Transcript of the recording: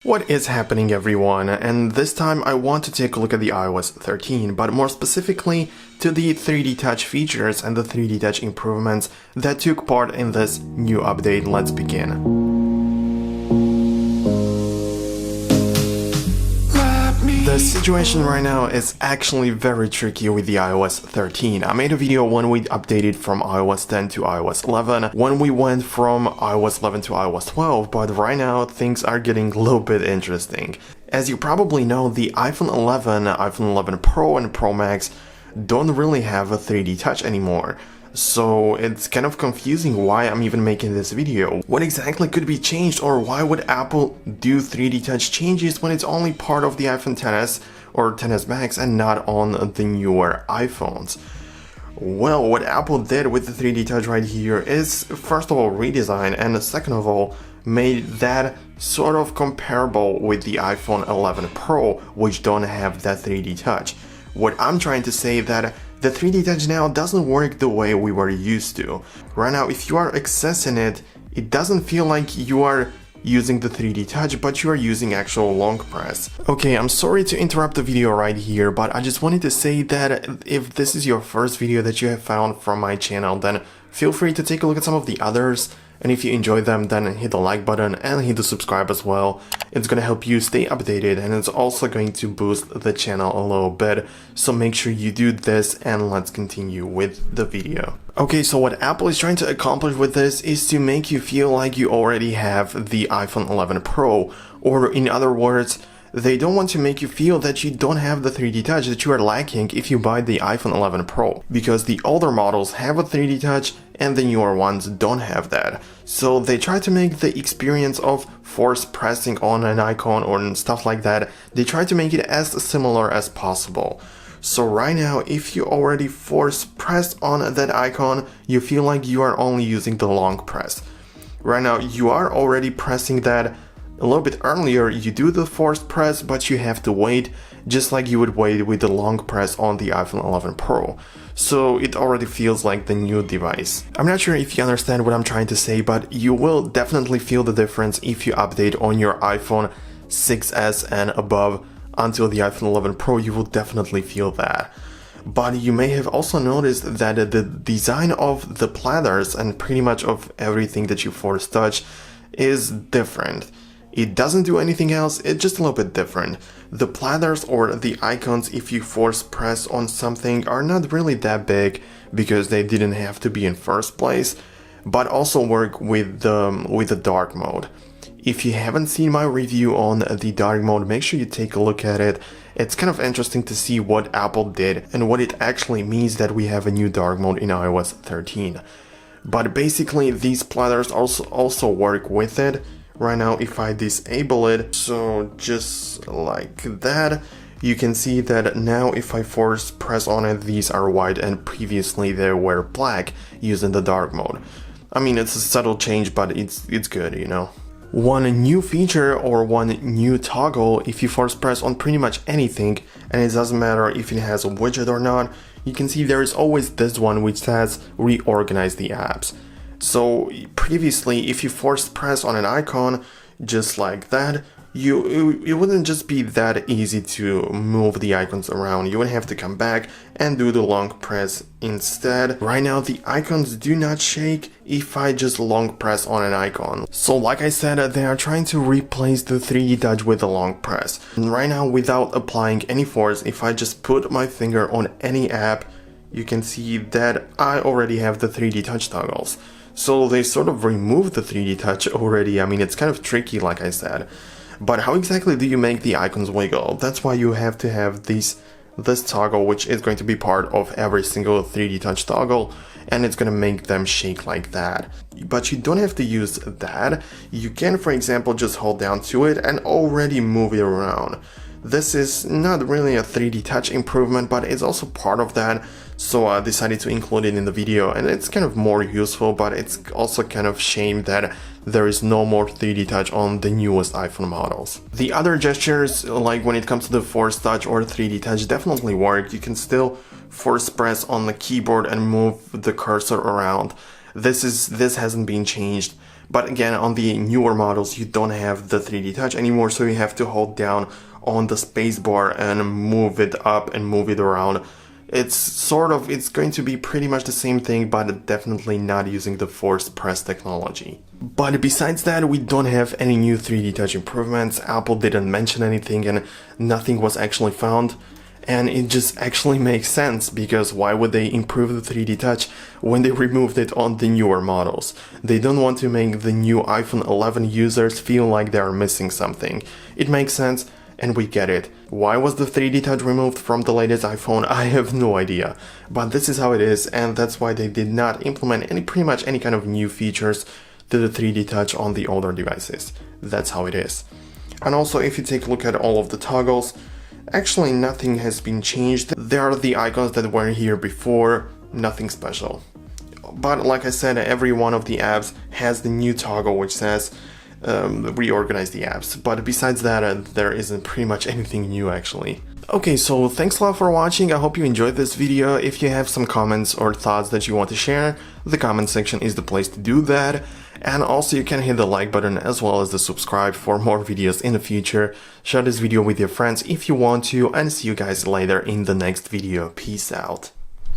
What is happening, everyone? And this time I want to take a look at the iOS 13, but more specifically to the 3D Touch features and the 3D Touch improvements that took part in this new update. Let's begin. The situation right now is actually very tricky with the iOS 13. I made a video when we updated from iOS 10 to iOS 11, when we went from iOS 11 to iOS 12, but right now things are getting a little bit interesting. As you probably know, the iPhone 11, iPhone 11 Pro and Pro Max don't really have a 3D Touch anymore. So it's kind of confusing why I'm even making this video. What exactly could be changed, or why would Apple do 3D Touch changes when it's only part of the iPhone XS or XS Max and not on the newer iPhones? Well, what Apple did with the 3D Touch right here is, first of all, redesign, and second of all, made that sort of comparable with the iPhone 11 Pro, which don't have that 3D Touch. What I'm trying to say that the 3D Touch now doesn't work the way we were used to. Right now, if you are accessing it, it doesn't feel like you are using the 3D Touch, but you are using actual long press. Okay, I'm sorry to interrupt the video right here, but I just wanted to say that if this is your first video that you have found from my channel, then feel free to take a look at some of the others. And if you enjoyed them, then hit the like button and hit the subscribe as well. It's gonna help you stay updated, and it's also going to boost the channel a little bit. So make sure you do this, and let's continue with the video. Okay, so what Apple is trying to accomplish with this is to make you feel like you already have the iPhone 11 Pro, or in other words, they don't want to make you feel that you don't have the 3D Touch, that you are lacking if you buy the iPhone 11 Pro, because the older models have a 3D Touch and the newer ones don't have that. So they try to make the experience of force pressing on an icon or stuff like that, they try to make it as similar as possible. So right now, if you already force press on that icon, you feel like you are only using the long press. Right now, you are already pressing that a little bit earlier, you do the forced press, but you have to wait, just like you would wait with the long press on the iPhone 11 Pro. So it already feels like the new device. I'm not sure if you understand what I'm trying to say, but you will definitely feel the difference if you update on your iPhone 6s and above until the iPhone 11 Pro. You will definitely feel that. But you may have also noticed that the design of the platters and pretty much of everything that you force touch is different. It doesn't do anything else, it's just a little bit different. The platters or the icons, if you force press on something, are not really that big because they didn't have to be in first place, but also work with the dark mode. If you haven't seen my review on the dark mode, make sure you take a look at it. It's kind of interesting to see what Apple did and what it actually means that we have a new dark mode in iOS 13. But basically, these platters also work with it. Right now, if I disable it, so just like that, you can see that now if I force press on it, these are white, and previously they were black using the dark mode. I mean, it's a subtle change, but it's good, you know. One new feature or one new toggle, if you force press on pretty much anything, and it doesn't matter if it has a widget or not, you can see there is always this one which says reorganize the apps. So previously, if you force press on an icon just like that, it wouldn't just be that easy to move the icons around. You would have to come back and do the long press instead. Right now, the icons do not shake if I just long press on an icon. So like I said, they are trying to replace the 3D Touch with the long press. And right now, without applying any force, if I just put my finger on any app, you can see that I already have the 3D Touch toggles. So they sort of removed the 3D Touch already. I mean, it's kind of tricky, like I said. But how exactly do you make the icons wiggle? That's why you have to have this toggle, which is going to be part of every single 3D Touch toggle, and it's going to make them shake like that. But you don't have to use that. You can, for example, just hold down to it and already move it around. This is not really a 3D Touch improvement, but it's also part of that, so I decided to include it in the video, and it's kind of more useful, but it's also kind of shame that there is no more 3D Touch on the newest iPhone models. The other gestures, like when it comes to the Force Touch or 3D Touch, definitely work. You can still force press on the keyboard and move the cursor around. This hasn't been changed. But again, on the newer models, you don't have the 3D touch anymore, so you have to hold down on the spacebar and move it up and move it around. It's going to be pretty much the same thing, but definitely not using the force press technology. But besides that, we don't have any new 3D touch improvements. Apple didn't mention anything and nothing was actually found. And it just actually makes sense, because why would they improve the 3D touch when they removed it on the newer models? They don't want to make the new iPhone 11 users feel like they are missing something. It makes sense, and we get it. Why was the 3D touch removed from the latest iPhone? I have no idea. But this is how it is, and that's why they did not implement pretty much any kind of new features to the 3D touch on the older devices. That's how it is. And also, if you take a look at all of the toggles, actually nothing has been changed. There are the icons that were here before, nothing special. But like I said, every one of the apps has the new toggle which says reorganize the apps. But besides that, there isn't pretty much anything new actually. Okay, so thanks a lot for watching. I hope you enjoyed this video. If you have some comments or thoughts that you want to share, the comment section is the place to do that. And also you can hit the like button as well as the subscribe for more videos in the future. Share this video with your friends if you want to, and see you guys later in the next video. Peace out.